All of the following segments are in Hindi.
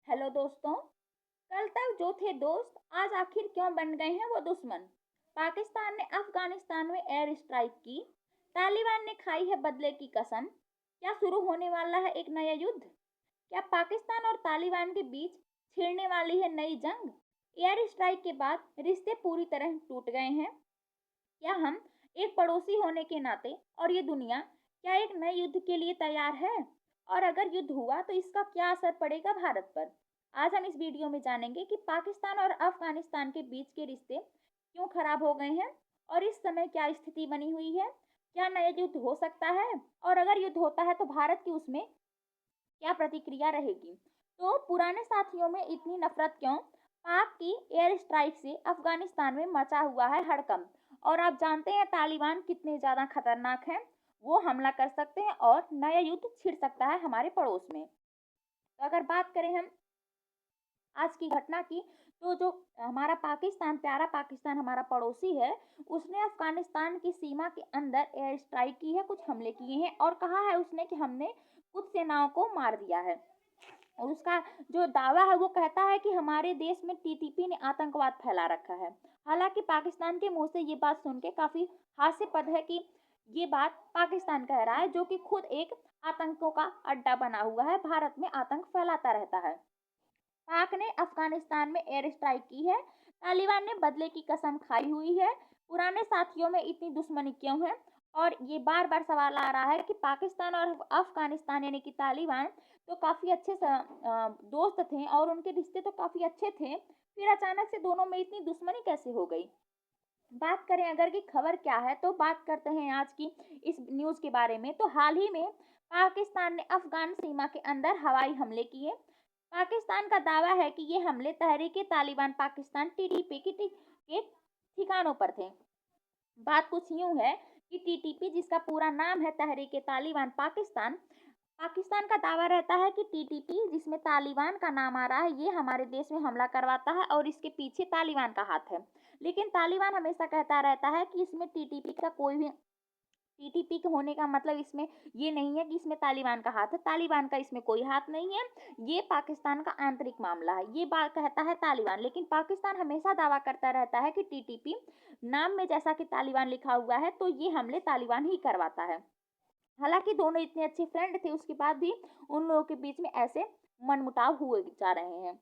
हेलो दोस्तों। कल तक जो थे दोस्त आज आखिर क्यों बन गए हैं वो दुश्मन। पाकिस्तान ने अफगानिस्तान में एयर स्ट्राइक की। तालिबान ने खाई है बदले की कसम। क्या शुरू होने वाला है एक नया युद्ध? क्या पाकिस्तान और तालिबान के बीच छिड़ने वाली है नई जंग? एयर स्ट्राइक के बाद रिश्ते पूरी तरह टूट गए हैं। क्या हम एक पड़ोसी होने के नाते और ये दुनिया क्या एक नए युद्ध के लिए तैयार है? और अगर युद्ध हुआ तो इसका क्या असर पड़ेगा भारत पर? आज हम इस वीडियो में जानेंगे कि पाकिस्तान और अफगानिस्तान के बीच के रिश्ते क्यों खराब हो गए हैं और इस समय क्या स्थिति बनी हुई है। क्या नया युद्ध हो सकता है और अगर युद्ध होता है तो भारत की उसमें क्या प्रतिक्रिया रहेगी? तो पुराने साथियों में इतनी नफरत क्यों? पाक की एयर स्ट्राइक से अफगानिस्तान में मचा हुआ है हड़कंप। और आप जानते हैं तालिबान कितने ज़्यादा खतरनाक हैं। वो हमला कर सकते हैं और नया युद्ध छिड़ सकता है हमारे पड़ोस में। तो अगर बात करें हम आज की घटना की, तो जो हमारा पाकिस्तान, प्यारा पाकिस्तान हमारा पड़ोसी है, उसने अफगानिस्तान की सीमा के अंदर एयर स्ट्राइक की है, कुछ हमले किए हैं और कहा है उसने कि हमने कुछ सेनाओं को मार दिया है। और उसका जो दावा है वो कहता है कि हमारे देश में टीटीपी ने आतंकवाद फैला रखा है। हालांकि पाकिस्तान के मुंह से ये बात सुन के काफ़ी हास्यपद है कि ये बात पाकिस्तान कह रहा है, जो कि खुद एक आतंकों का अड्डा बना हुआ है, भारत में आतंक फैलाता रहता है। पाक ने अफगानिस्तान में एयर स्ट्राइक की है। तालिबान ने बदले की कसम खाई हुई है। पुराने साथियों में इतनी दुश्मनी क्यों है? और ये बार बार सवाल आ रहा है कि पाकिस्तान और अफगानिस्तान यानी कि तालिबान तो काफ़ी अच्छे दोस्त थे और उनके रिश्ते तो काफ़ी अच्छे थे, फिर अचानक से दोनों में इतनी दुश्मनी कैसे हो गई? बात करें अगर की खबर क्या है, तो बात करते हैं आज की इस न्यूज़ के बारे में। तो हाल ही में पाकिस्तान ने अफगान सीमा के अंदर हवाई हमले किए। पाकिस्तान का दावा है कि ये हमले तहरीक तालिबान पाकिस्तान टीटीपी के ठिकानों पर थे। बात कुछ यूं है कि टीटीपी, जिसका पूरा नाम है तहरीक तालिबान पाकिस्तान, पाकिस्तान का दावा रहता है कि टीटीपी, जिसमें तालिबान का नाम आ रहा है, ये हमारे देश में हमला करवाता है और इसके पीछे तालिबान का हाथ है। लेकिन तालिबान हमेशा कहता रहता है कि इसमें टीटीपी का कोई भी, टीटीपी के होने का मतलब इसमें ये नहीं है कि इसमें तालिबान का हाथ है। तालिबान का इसमें कोई हाथ नहीं है। ये पाकिस्तान का आंतरिक मामला है, ये बात कहता है तालिबान। लेकिन पाकिस्तान हमेशा दावा करता रहता है कि टीटीपी नाम में जैसा कि तालिबान लिखा हुआ है, तो ये हमले तालिबान ही करवाता है। हालांकि दोनों इतने अच्छे फ्रेंड थे, उसके बाद भी उन लोगों के बीच में ऐसे मनमुटाव हुए जा रहे हैं।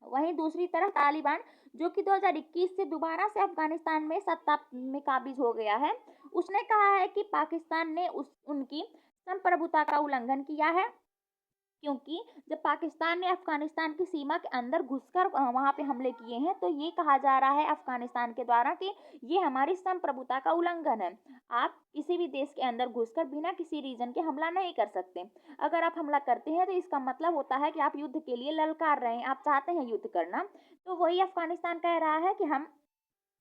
वहीं दूसरी तरफ तालिबान, जो कि 2021 से दोबारा से अफगानिस्तान में सत्ता में काबिज हो गया है, उसने कहा है कि पाकिस्तान ने उनकी संप्रभुता का उल्लंघन किया है, क्योंकि जब पाकिस्तान ने अफगानिस्तान की सीमा के अंदर घुसकर वहां पे हमले किए हैं, तो ये कहा जा रहा है अफगानिस्तान के द्वारा कि ये हमारी संप्रभुता का उल्लंघन है। आप किसी भी देश के अंदर घुसकर बिना किसी रीजन के हमला नहीं कर सकते। अगर आप हमला करते हैं तो इसका मतलब होता है कि आप युद्ध के लिए ललकार रहे हैं, आप चाहते हैं युद्ध करना। तो वही अफगानिस्तान कह रहा है कि हम,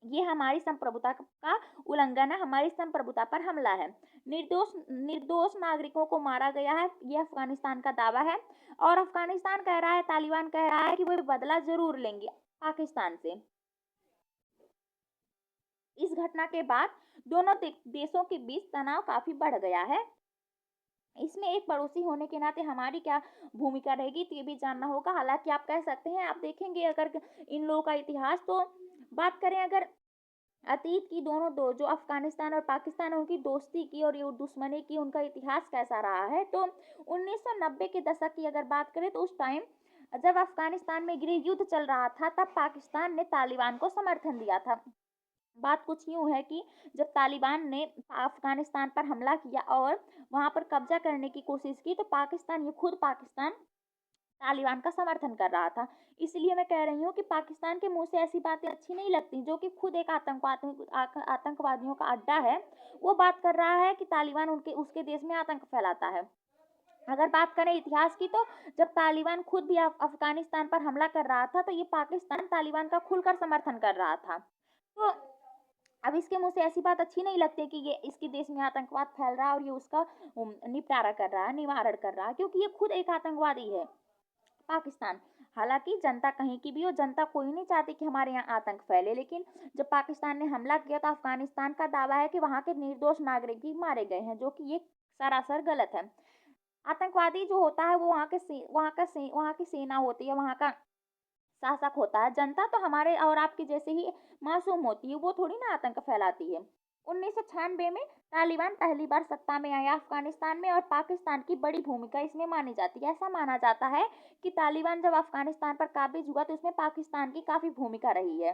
ये हमारी संप्रभुता का उल्लंघन है, हमारी संप्रभुता पर हमला है। निर्दोष निर्दोष नागरिकों को मारा गया है, यह अफगानिस्तान का दावा है। और अफगानिस्तान कह रहा है, तालिबान कह रहा है कि वो बदला जरूर लेंगे पाकिस्तान से। इस घटना के बाद दोनों देशों के बीच तनाव काफी बढ़ गया है। इसमें एक पड़ोसी होने के नाते हमारी क्या भूमिका रहेगी, तो ये भी जानना होगा। हालांकि आप कह सकते हैं, आप देखेंगे अगर इन लोगों का इतिहास, तो बात करें अगर अतीत की, दोनों दो जो अफगानिस्तान और पाकिस्तान है, उनकी दोस्ती की और ये दुश्मनी की, उनका इतिहास कैसा रहा है, तो 1990 के दशक की अगर बात करें, तो उस टाइम जब अफगानिस्तान में गृह युद्ध चल रहा था, तब पाकिस्तान ने तालिबान को समर्थन दिया था। बात कुछ यूं है कि जब तालिबान ने अफगानिस्तान पर हमला किया और वहां पर कब्जा करने की कोशिश की, तो पाकिस्तान, ये खुद पाकिस्तान तालिबान का समर्थन कर रहा था। इसलिए मैं कह रही हूँ कि पाकिस्तान के मुंह से ऐसी बातें अच्छी नहीं लगती, जो कि खुद एक आतंकवादियों का अड्डा है, वो बात कर रहा है कि तालिबान उनके उसके देश में आतंक फैलाता है। अगर बात करें इतिहास की, तो जब तालिबान खुद भी अफगानिस्तान पर हमला कर रहा था, तो ये पाकिस्तान तालिबान का खुलकर समर्थन कर रहा था। तो अब इसके मुंह से ऐसी बात अच्छी नहीं लगती कि ये इसके देश में आतंकवाद फैल रहा है और ये उसका निपटारा कर रहा है, निवारण कर रहा है, क्योंकि ये खुद एक आतंकवादी है पाकिस्तान। हालांकि जनता कहीं की भी हो, जनता कोई नहीं चाहती कि हमारे यहाँ आतंक फैले, लेकिन जब पाकिस्तान ने हमला किया, तो अफगानिस्तान का दावा है कि वहाँ के निर्दोष नागरिक भी मारे गए हैं, जो कि ये सरासर गलत है। आतंकवादी जो होता है वो वहाँ की सेना होती है, वहाँ का शासक होता है। जनता तो हमारे और आपके जैसे ही मासूम होती है, वो थोड़ी ना आतंक फैलाती है। 1996 में तालिबान पहली बार सत्ता में आया अफगानिस्तान में, और पाकिस्तान की बड़ी भूमिका इसमें मानी जाती है। ऐसा माना जाता है कि तालिबान जब अफगानिस्तान पर काबिज हुआ तो उसमें पाकिस्तान की काफी भूमिका रही है।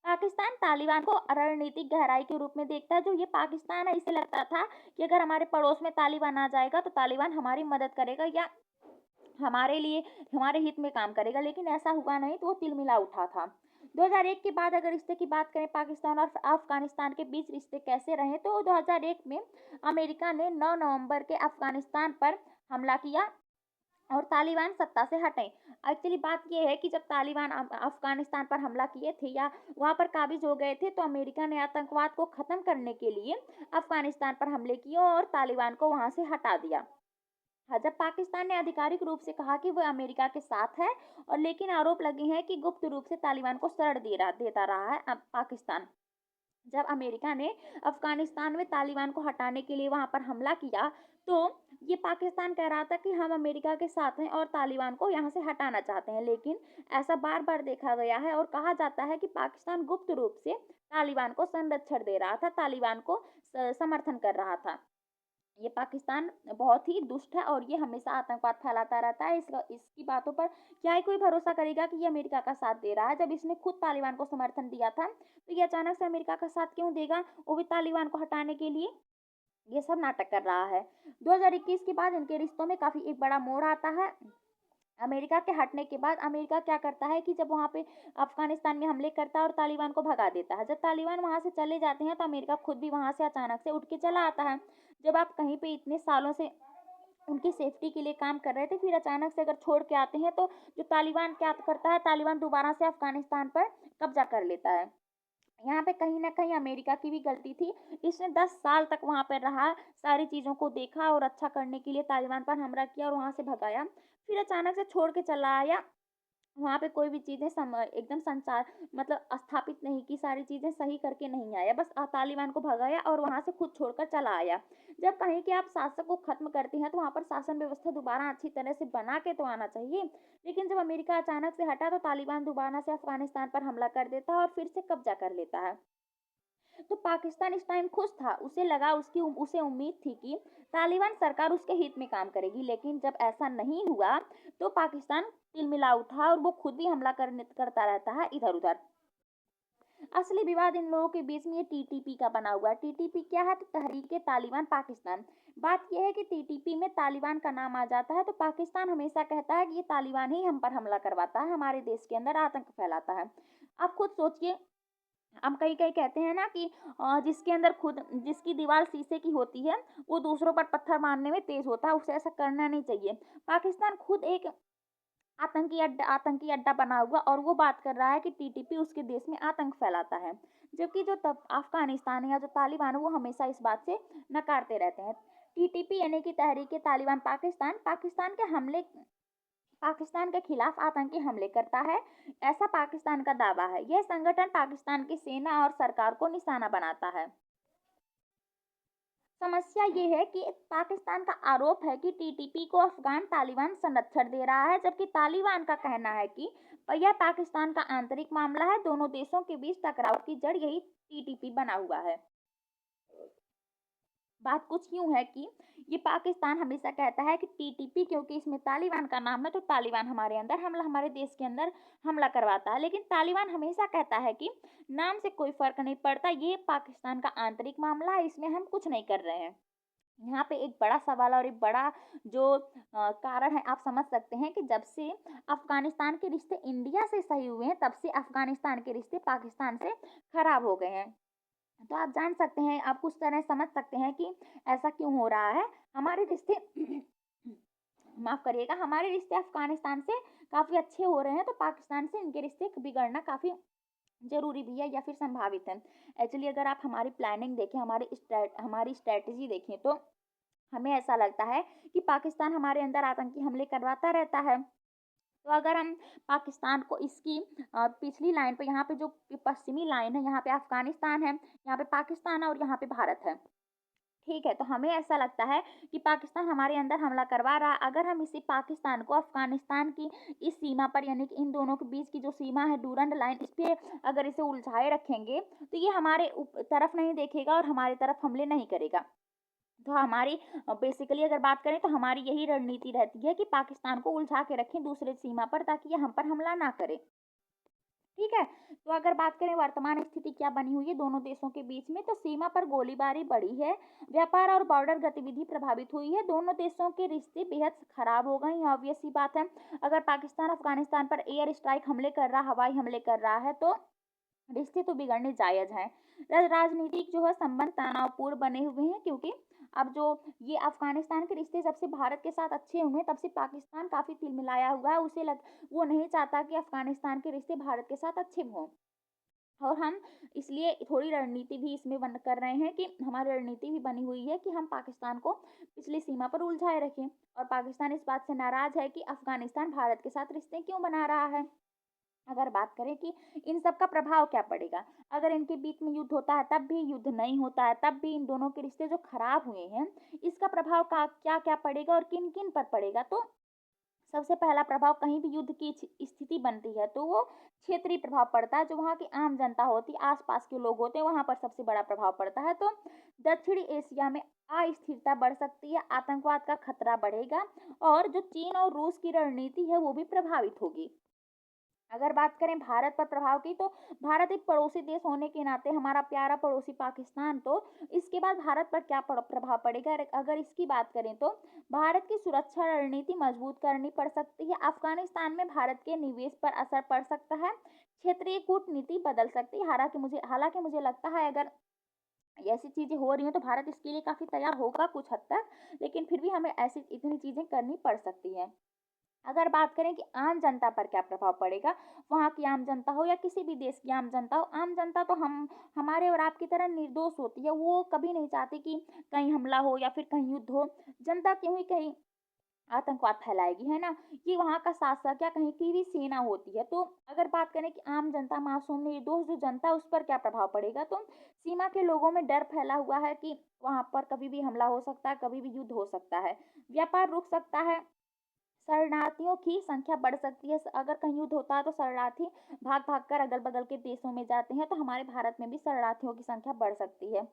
पाकिस्तान तालिबान को रणनीतिक गहराई के रूप में देखता है। जो ये पाकिस्तान है, इसे लगता था कि अगर हमारे पड़ोस में तालिबान आ जाएगा तो तालिबान हमारी मदद करेगा या हमारे लिए हमारे हित में काम करेगा, लेकिन ऐसा हुआ नहीं, तो वो तिलमिला उठा था। 2001 के बाद अगर रिश्ते की बात करें पाकिस्तान और अफगानिस्तान के बीच रिश्ते कैसे रहे, तो 2001 में अमेरिका ने 9 नवंबर के अफगानिस्तान पर हमला किया और तालिबान सत्ता से हटे। एक्चुअली बात यह है कि जब तालिबान अफगानिस्तान पर हमला किए थे या वहां पर काबिज हो गए थे, तो अमेरिका ने आतंकवाद को खत्म करने के लिए अफगानिस्तान पर हमले किए और तालिबान को वहां से हटा दिया। हाँ, जब पाकिस्तान ने आधिकारिक रूप से कहा कि वह अमेरिका के साथ है, और लेकिन आरोप लगे हैं कि गुप्त रूप से तालिबान को शरण देता रहा है अब पाकिस्तान। जब अमेरिका ने अफगानिस्तान में तालिबान को हटाने के लिए वहां पर हमला किया, तो ये पाकिस्तान कह रहा था कि हम अमेरिका के साथ हैं और तालिबान को यहाँ से हटाना चाहते हैं, लेकिन ऐसा बार बार देखा गया है और कहा जाता है कि पाकिस्तान गुप्त रूप से तालिबान को संरक्षण दे रहा था, तालिबान को समर्थन कर रहा था। ये पाकिस्तान बहुत ही दुष्ट है और ये हमेशा आतंकवाद फैलाता रहता है। इसकी बातों पर क्या ही कोई भरोसा करेगा कि ये अमेरिका का साथ दे रहा है, जब इसने खुद तालिबान को समर्थन दिया था, तो ये अचानक से अमेरिका का साथ क्यों देगा, वो भी तालिबान को हटाने के लिए। ये सब नाटक कर रहा है। 2021 के बाद इनके रिश्तों में काफी एक बड़ा मोड़ आता है। अमेरिका के हटने के बाद अमेरिका क्या करता है कि जब वहाँ पे अफगानिस्तान में हमले करता है और तालिबान को भगा देता है। जब तालिबान वहाँ से चले जाते हैं तो अमेरिका खुद भी वहाँ से अचानक से उठ के चला आता है। जब आप कहीं पे इतने सालों से उनकी सेफ्टी के लिए काम कर रहे थे, फिर अचानक से अगर छोड़ के आते हैं, तो जो तालिबान क्या करता है, तालिबान दोबारा से अफगानिस्तान पर कब्जा कर लेता है। यहाँ पे कहीं ना कहीं अमेरिका की भी गलती थी। इसने 10 साल तक वहाँ पर रहा, सारी चीज़ों को देखा और अच्छा करने के लिए तालिबान पर हमला किया और वहाँ से भगाया। फिर अचानक से छोड़ के चला आया। वहाँ पे कोई भी चीज़ें एकदम संचार मतलब स्थापित नहीं की, सारी चीज़ें सही करके नहीं आया, बस तालिबान को भगाया और वहाँ से खुद छोड़कर चला आया। जब कहीं कि आप शासक को खत्म करते हैं, तो वहाँ पर शासन व्यवस्था दोबारा अच्छी तरह से बना के तो आना चाहिए। लेकिन जब अमेरिका अचानक से हटा, तो तालिबान दोबारा से अफगानिस्तान पर हमला कर देता है और फिर से कब्जा कर लेता है। तो पाकिस्तान इस टाइम खुश था, उसे उम्मीद थी कि तालिबान सरकार उसके हित में काम करेगी, लेकिन जब ऐसा नहीं हुआ, तो पाकिस्तान तिलमिला उठा और वो खुद भी हमला करता रहता है इधर उधर। असली विवाद इन लोगों के बीच में ये टीटीपी का बना हुआ है। टीटीपी क्या है, तो तहरीक तालिबान पाकिस्तान। बात यह है कि टीटीपी में तालिबान का नाम आ जाता है, तो पाकिस्तान हमेशा कहता है कि ये तालिबान ही हम पर हमला करवाता है, हमारे देश के अंदर आतंक फैलाता है। आप खुद सोचिए, हम कहीं कहीं कहते हैं ना कि जिसकी दीवार शीशे की होती है, वो दूसरों पर पत्थर मारने में तेज होता है, उसे ऐसा करना नहीं चाहिए। पाकिस्तान खुद एक आतंकी अड्डा बना हुआ और वो बात कर रहा है कि टीटीपी उसके देश में आतंक फैलाता है, जबकि जो तब अफगानिस्तान है या जो तालिबान है, वो हमेशा इस बात से नकारते रहते हैं। टीटीपी यानी कि तहरीक तालिबान पाकिस्तान के खिलाफ आतंकी हमले करता है, ऐसा पाकिस्तान का दावा है। यह संगठन पाकिस्तान की सेना और सरकार को निशाना बनाता है। समस्या ये है कि पाकिस्तान का आरोप है कि टीटीपी को अफगान तालिबान संरक्षण दे रहा है, जबकि तालिबान का कहना है कि यह पाकिस्तान का आंतरिक मामला है। दोनों देशों के बीच टकराव की जड़ यही टीटीपी बना हुआ है। बात कुछ यूं है कि ये पाकिस्तान हमेशा कहता है कि टीटीपी, क्योंकि इसमें तालिबान का नाम है, तो तालिबान हमारे देश के अंदर हमला करवाता है। लेकिन तालिबान हमेशा कहता है कि नाम से कोई फर्क नहीं पड़ता, ये पाकिस्तान का आंतरिक मामला है, इसमें हम कुछ नहीं कर रहे हैं। यहाँ पे एक बड़ा सवाल और एक बड़ा जो कारण है, आप समझ सकते हैं कि जब से अफगानिस्तान के रिश्ते इंडिया से सही हुए हैं, तब से अफगानिस्तान के रिश्ते पाकिस्तान से खराब हो गए हैं। तो आप जान सकते हैं, आप कुछ तरह समझ सकते हैं कि ऐसा क्यों हो रहा है। हमारे रिश्ते माफ करिएगा, हमारे रिश्ते अफगानिस्तान से काफ़ी अच्छे हो रहे हैं, तो पाकिस्तान से इनके रिश्ते बिगड़ना काफ़ी जरूरी भी है या फिर संभावित है। एक्चुअली अगर आप हमारी प्लानिंग देखें, हमारी स्ट्रेटजी देखें, तो हमें ऐसा लगता है कि पाकिस्तान हमारे अंदर आतंकी हमले करवाता रहता है। तो अगर हम पाकिस्तान को इसकी पिछली लाइन पे, यहाँ पे जो पश्चिमी लाइन है, यहाँ पे अफगानिस्तान है, यहाँ पे पाकिस्तान है और यहाँ पे भारत है। ठीक है, तो हमें ऐसा लगता है कि पाकिस्तान हमारे अंदर हमला करवा रहा है। अगर हम इसी पाकिस्तान को अफ़गानिस्तान की इस सीमा पर, यानी कि इन दोनों के बीच की जो सीमा है डूरंड लाइन, इस पे अगर इसे उलझाए रखेंगे, तो ये हमारे तरफ नहीं देखेगा और हमारी तरफ हमले नहीं करेगा। तो हमारी बेसिकली अगर बात करें तो हमारी यही रणनीति रहती है कि पाकिस्तान को उलझा के रखें दूसरे सीमा पर, ताकि ये हम पर हमला ना करे। ठीक है, तो अगर बात करें वर्तमान स्थिति क्या बनी हुई है दोनों देशों के बीच में, तो सीमा पर गोलीबारी बढ़ी है, व्यापार और बॉर्डर गतिविधि प्रभावित हुई है, दोनों देशों के रिश्ते बेहद खराब हो गए हैं। ऑब्वियस सी बात है, अगर पाकिस्तान अफगानिस्तान पर एयर स्ट्राइक हमले कर रहा, हवाई हमले कर रहा है, तो रिश्ते तो बिगड़ने जायज़ हैं। राजनीतिक जो है संबंध तनावपूर्ण बने हुए हैं, क्योंकि अब जो ये अफ़गानिस्तान के रिश्ते जब से भारत के साथ अच्छे हुए तब से पाकिस्तान काफ़ी तिलमिलाया हुआ है। वो नहीं चाहता कि अफ़गानिस्तान के रिश्ते भारत के साथ अच्छे हों। और हम इसलिए थोड़ी रणनीति भी इसमें बन कर रहे हैं कि हमारी रणनीति भी बनी हुई है कि हम पाकिस्तान को पिछली सीमा पर उलझाए रखें। और पाकिस्तान इस बात से नाराज़ है कि अफ़गानिस्तान भारत के साथ रिश्ते क्यों बना रहा है। अगर बात करें कि इन सब का प्रभाव क्या पड़ेगा, अगर इनके बीच में युद्ध होता है, तब भी युद्ध नहीं होता है, तब भी इन दोनों के रिश्ते जो खराब हुए हैं, इसका प्रभाव का क्या क्या पड़ेगा और किन किन पर पड़ेगा। तो सबसे पहला प्रभाव, कहीं भी युद्ध की स्थिति बनती है तो वो क्षेत्रीय प्रभाव पड़ता है, जो वहाँ की आम जनता होती है, आसपास के लोग होते हैं, वहाँ पर सबसे बड़ा प्रभाव पड़ता है। तो दक्षिणी एशिया में अस्थिरता बढ़ सकती है, आतंकवाद का खतरा बढ़ेगा, और जो चीन और रूस की रणनीति है वो भी प्रभावित होगी। अगर बात करें भारत पर प्रभाव की, तो भारत एक पड़ोसी देश होने के नाते, हमारा प्यारा पड़ोसी पाकिस्तान, तो इसके बाद भारत पर क्या प्रभाव पड़ेगा, अगर इसकी बात करें तो भारत की सुरक्षा रणनीति मजबूत करनी पड़ सकती है, अफगानिस्तान में भारत के निवेश पर असर पड़ सकता है, क्षेत्रीय कूटनीति बदल सकती है। हालांकि मुझे लगता है अगर ऐसी चीज़ें हो रही हैं तो भारत इसके लिए काफ़ी तैयार होगा कुछ हद तक, लेकिन फिर भी हमें ऐसी इतनी चीज़ें करनी पड़ सकती हैं। अगर बात करें कि आम जनता पर क्या प्रभाव पड़ेगा, वहाँ की आम जनता हो या किसी भी देश की आम जनता हो, आम जनता तो हमारे और आपकी तरह निर्दोष होती है। वो कभी नहीं चाहती कि कहीं हमला हो या फिर कहीं युद्ध हो। जनता क्यों ही कहीं आतंकवाद फैलाएगी, है ना? ये वहाँ का शासक या कहीं की भी सेना होती है। तो अगर बात करें कि आम जनता, मासूम निर्दोष जो जनता, उस पर क्या प्रभाव पड़ेगा, तो सीमा के लोगों में डर फैला हुआ है कि वहाँ पर कभी भी हमला हो सकता है, कभी भी युद्ध हो सकता है, व्यापार रुक सकता है, शरणार्थियों की संख्या बढ़ सकती है। अगर कहीं युद्ध होता है तो शरणार्थी भाग-भाग कर अगल-बगल के देशों में जाते हैं, तो हमारे भारत में भी शरणार्थियों की संख्या बढ़ सकती है।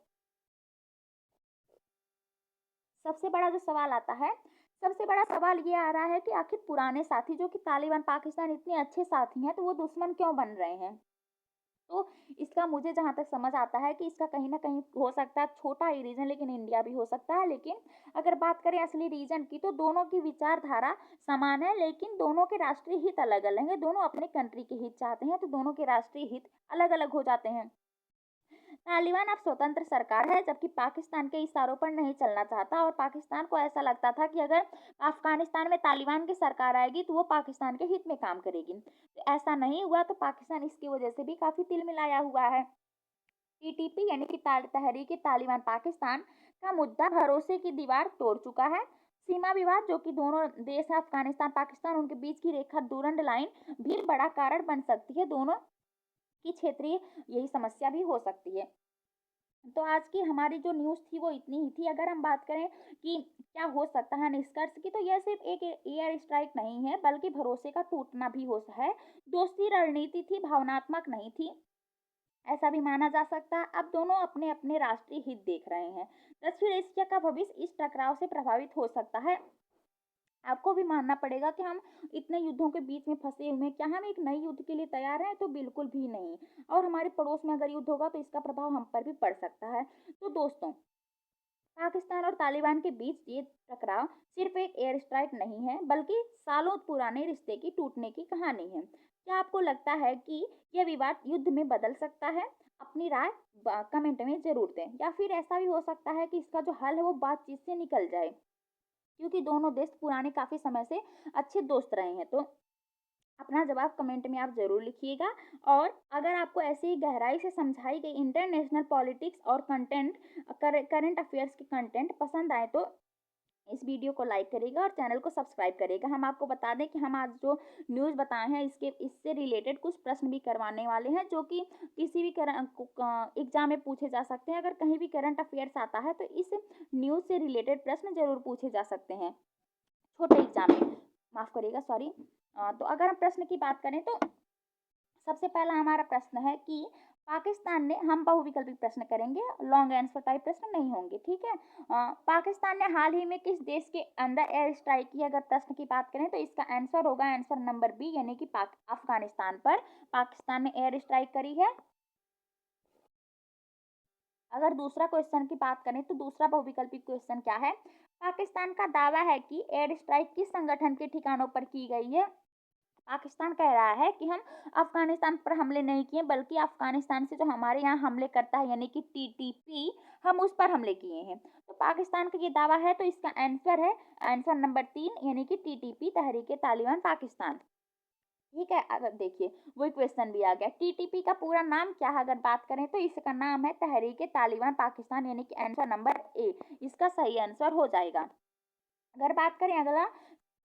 सबसे बड़ा जो सवाल आता है, सबसे बड़ा सवाल ये आ रहा है कि आखिर पुराने साथी जो कि तालिबान, पाकिस्तान इतने अच्छे साथी हैं, तो वो दुश्मन क्यों बन रहे हैं? तो इसका मुझे जहाँ तक समझ आता है कि इसका कहीं न कहीं हो सकता है छोटा ही रीज़न, लेकिन इंडिया भी हो सकता है। लेकिन अगर बात करें असली रीज़न की, तो दोनों की विचारधारा समान है, लेकिन दोनों के राष्ट्रीय हित अलग-अलग हैं। दोनों अपने कंट्री के हित चाहते हैं, तो दोनों के राष्ट्रीय हित अलग-अलग हो जाते हैं। तालिबान अब स्वतंत्र सरकार है, जबकि पाकिस्तान के इशारों पर नहीं चलना चाहता, और पाकिस्तान को ऐसा लगता था कि अगर अफगानिस्तान में तालिबान की सरकार आएगी तो वो पाकिस्तान के हित में काम करेगी। तो ऐसा नहीं हुआ, तो पाकिस्तान इसकी वजह से भी काफ़ी तिलमिलाया हुआ है। टीटीपी यानी कि तहरीक तालिबान पाकिस्तान का मुद्दा भरोसे की दीवार तोड़ चुका है। सीमा विवाद, जो कि दोनों देश है अफगानिस्तान पाकिस्तान, उनके बीच की रेखा डूरंड लाइन भी बड़ा कारण बन सकती है। दोनों की क्षेत्रीय यही समस्या भी हो सकती है। तो आज की हमारी जो न्यूज़ थी वो इतनी ही थी। अगर हम बात करें कि क्या हो सकता है निष्कर्ष की, तो यह सिर्फ एक एयर स्ट्राइक नहीं है, बल्कि भरोसे का टूटना भी हो है। दोस्ती रणनीति थी, भावनात्मक नहीं थी, ऐसा भी माना जा सकता है। अब दोनों अपने अपने राष्ट्रीय हित देख रहे हैं। दक्षिण एशिया का भविष्य इस टकराव से प्रभावित हो सकता है। आपको भी मानना पड़ेगा कि हम इतने युद्धों के बीच में फंसे हुए हैं, क्या हम एक नए युद्ध के लिए तैयार हैं? तो बिल्कुल भी नहीं। और हमारे पड़ोस में अगर युद्ध होगा तो इसका प्रभाव हम पर भी पड़ सकता है। तो दोस्तों, पाकिस्तान और तालिबान के बीच ये टकराव सिर्फ एक एयर स्ट्राइक नहीं है, बल्कि सालों पुराने रिश्ते की टूटने की कहानी है। क्या आपको लगता है कि यह विवाद युद्ध में बदल सकता है? अपनी राय कमेंट में जरूर दें। या फिर ऐसा भी हो सकता है कि इसका जो हल है वो बातचीत से निकल जाए, क्योंकि दोनों देश पुराने काफी समय से अच्छे दोस्त रहे हैं। तो अपना जवाब कमेंट में आप ज़रूर लिखिएगा। और अगर आपको ऐसे ही गहराई से समझाई गई इंटरनेशनल पॉलिटिक्स और करंट अफेयर्स के कंटेंट पसंद आए, तो इस वीडियो को लाइक करिएगा और चैनल को सब्सक्राइब करिएगा। हम आपको बता दें कि हम आज जो न्यूज़ बताए हैं इससे रिलेटेड कुछ प्रश्न भी करवाने वाले हैं, जो कि किसी भी एग्जाम में पूछे जा सकते हैं। अगर कहीं भी करंट अफेयर्स आता है तो इस न्यूज़ से रिलेटेड प्रश्न जरूर पूछे जा सकते हैं छोटे एग्जाम में, माफ़ करिएगा, सॉरी। तो अगर हम प्रश्न की बात करें तो सबसे पहला हमारा प्रश्न है कि पाकिस्तान ने, हम बहुविकल्पी प्रश्न करेंगे, लॉन्ग आंसर टाइप प्रश्न नहीं होंगे, ठीक है। पाकिस्तान ने हाल ही में किस देश के अंदर एयर स्ट्राइक की? अगर प्रश्न की बात करें तो इसका आंसर होगा आंसर नंबर बी, यानी कि अफगानिस्तान पर पाकिस्तान ने एयर स्ट्राइक करी है। अगर दूसरा क्वेश्चन की बात करें तो दूसरा बहुविकल्पी क्वेश्चन क्या है? पाकिस्तान का दावा है कि एयर स्ट्राइक किस संगठन के ठिकानों पर की गई है? पाकिस्तान कह रहा है कि हम अफगानिस्तान पर हमले नहीं किए, बल्कि अफगानिस्तान से जो हमारे यहाँ हमले करता है यानी कि टीटीपी, हम उस पर हमले किए हैं। तो पाकिस्तान का ये दावा है, तो इसका आंसर है आंसर नंबर 3, यानी कि टीटीपी, तहरीके तालिबान पाकिस्तान। ठीक है, अगर देखिए वही क्वेश्चन भी आ गया, टीटीपी का पूरा नाम क्या है? अगर बात करें तो इसका नाम है तहरीके तालिबान पाकिस्तान, यानी कि आंसर नंबर ए इसका सही आंसर हो जाएगा। अगर बात करें अगला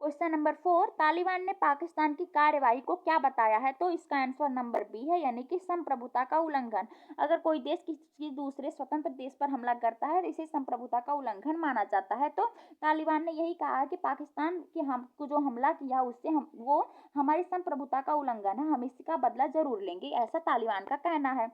क्वेश्चन नंबर 4, तालिबान ने पाकिस्तान की कार्यवाही को क्या बताया है? तो इसका आंसर नंबर बी है, यानी कि संप्रभुता का उल्लंघन। अगर कोई देश किसी दूसरे स्वतंत्र देश पर हमला करता है, इसे संप्रभुता का उल्लंघन माना जाता है। तो तालिबान ने यही कहा है कि पाकिस्तान के हमको जो हमला किया उससे वो हमारी संप्रभुता का उल्लंघन है, हम इसका बदला जरूर लेंगे, ऐसा तालिबान का कहना है।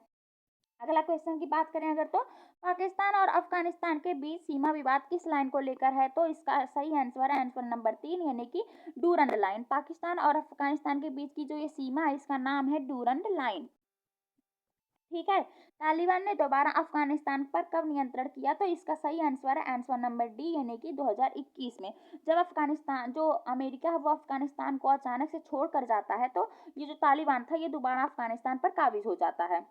अगला क्वेश्चन की बात करें अगर, तो पाकिस्तान और अफगानिस्तान के बीच सीमा विवाद किस लाइन को लेकर है? तो इसका सही आंसर है आंसर नंबर 3, यानी कि डूरंड लाइन। पाकिस्तान और अफगानिस्तान के बीच की जो ये सीमा है इसका नाम है डूरंड लाइन। ठीक है, तालिबान ने दोबारा अफगानिस्तान पर कब नियंत्रण किया? तो इसका सही आंसर है आंसर नंबर डी, यानी कि 2021 में। जब अफगानिस्तान, जो अमेरिका है वो अफगानिस्तान को अचानक से छोड़ कर जाता है, तो ये जो तालिबान था ये दोबारा अफगानिस्तान पर काबिज हो जाता है।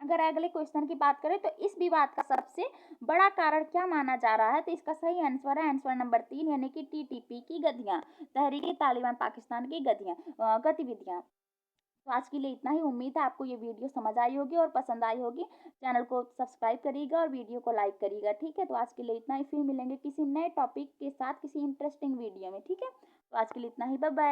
अगर अगले क्वेश्चन की बात करें तो इस विवाद का सबसे बड़ा कारण क्या माना जा रहा है? तो इसका सही आंसर है आंसर नंबर 3, यानी कि टीटीपी की गतियां, तहरीके तालिबान पाकिस्तान की गतिविधियां। तो आज के लिए इतना ही। उम्मीद है आपको ये वीडियो समझ आई होगी और पसंद आई होगी। चैनल को सब्सक्राइब करिएगा और वीडियो को लाइक करिएगा, ठीक है। तो आज के लिए इतना ही, फिर मिलेंगे किसी नए टॉपिक के साथ किसी इंटरेस्टिंग वीडियो में, ठीक है। तो आज के लिए इतना ही, बाय बाय।